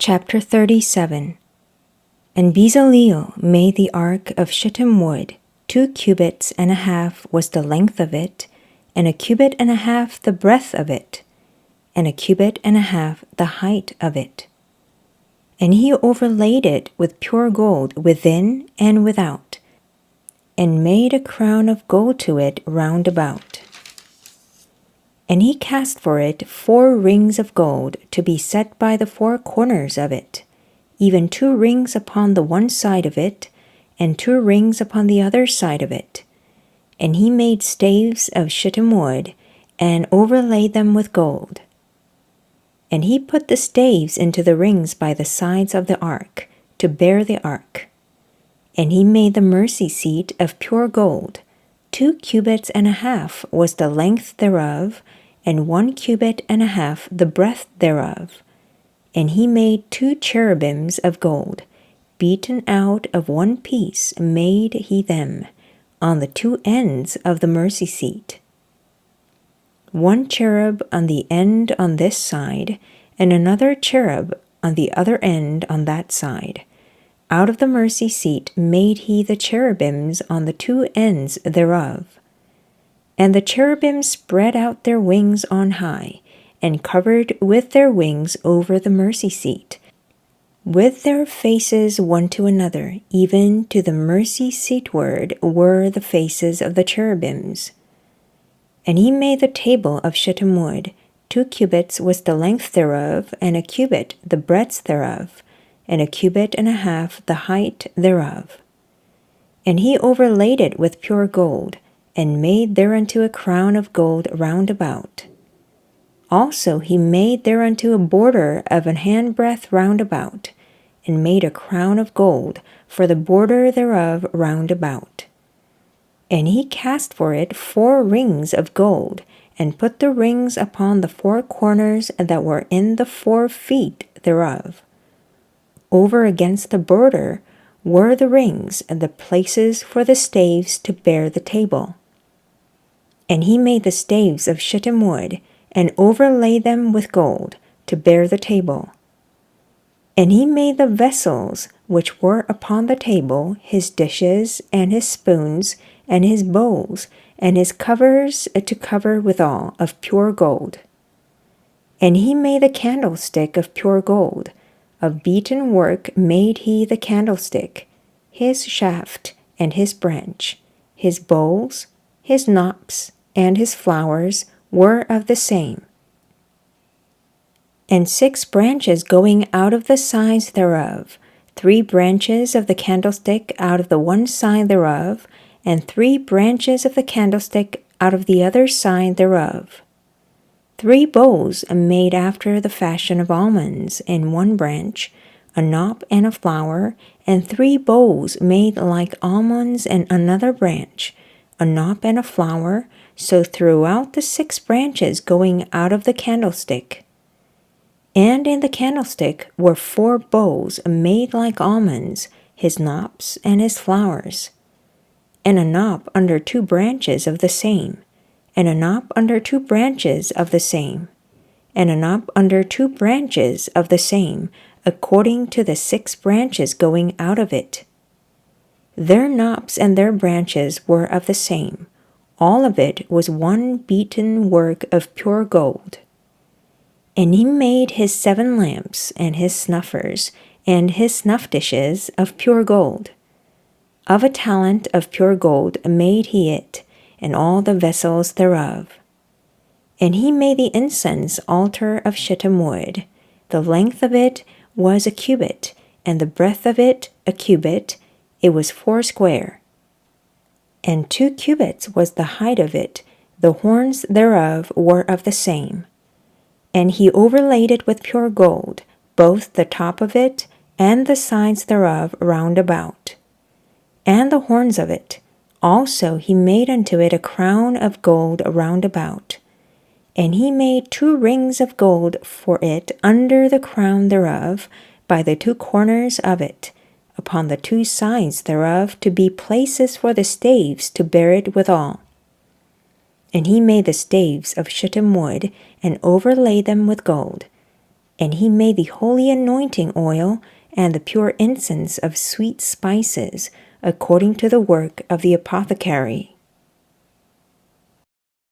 Chapter 37. And Bezaleel made the ark of shittim wood. 2 cubits and a half was the length of it, and 1 cubit and a half the breadth of it, and 1 cubit and a half the height of it. And he overlaid it with pure gold within and without, and made a crown of gold to it round about. And he cast for it 4 rings of gold to be set by the 4 corners of it, even 2 rings upon the one side of it, and 2 rings upon the other side of it. And he made staves of shittim wood, and overlaid them with gold. And he put the staves into the rings by the sides of the ark, to bear the ark. And he made the mercy seat of pure gold. 2 cubits and a half was the length thereof, and 1 cubit and a half the breadth thereof. And he made 2 cherubims of gold, beaten out of one piece made he them, on the 2 ends of the mercy seat. 1 cherub on the end on this side, and another cherub on the other end on that side. Out of the mercy seat made he the cherubims on the 2 ends thereof. And the cherubims spread out their wings on high, and covered with their wings over the mercy seat, with their faces one to another, even to the mercy seatward were the faces of the cherubims. And he made the table of shittim wood. 2 cubits was the length thereof, and 1 cubit the breadth thereof, and 1 cubit and a half the height thereof. And he overlaid it with pure gold, and made thereunto a crown of gold round about. Also he made thereunto a border of an handbreadth round about, and made a crown of gold for the border thereof round about. And he cast for it 4 rings of gold, and put the rings upon the 4 corners that were in the 4 feet thereof. Over against the border were the rings, and the places for the staves to bear the table. And he made the staves of shittim wood, and overlaid them with gold, to bear the table. And he made the vessels which were upon the table, his dishes, and his spoons, and his bowls, and his covers to cover withal, of pure gold. And he made the candlestick of pure gold. Of beaten work made he the candlestick, his shaft, and his branch, his bowls, his knops, and his flowers were of the same. And 6 branches going out of the sides thereof, 3 branches of the candlestick out of the one side thereof, and 3 branches of the candlestick out of the other side thereof. 3 bowls made after the fashion of almonds in one branch, a knop and a flower, and 3 bowls made like almonds in another branch, a knop and a flower, so throughout the 6 branches going out of the candlestick. And in the candlestick were 4 bowls made like almonds, his knops and his flowers, and a knop under 2 branches of the same, and a knop under 2 branches of the same, and a knop under 2 branches of the same, according to the 6 branches going out of it. Their knops and their branches were of the same. All of it was one beaten work of pure gold. And he made his 7 lamps, and his snuffers, and his snuff dishes of pure gold. Of a talent of pure gold made he it, and all the vessels thereof. And he made the incense altar of shittim wood. The length of it was 1 cubit, and the breadth of it 1 cubit. It was 4 square. And 2 cubits was the height of it. The horns thereof were of the same. And he overlaid it with pure gold, both the top of it and the sides thereof round about, and the horns of it. Also he made unto it a crown of gold round about. And he made 2 rings of gold for it under the crown thereof, by the 2 corners of it, upon the 2 sides thereof, to be places for the staves to bear it withal. And he made the staves of shittim wood, and overlaid them with gold. And he made the holy anointing oil and the pure incense of sweet spices, according to the work of the apothecary.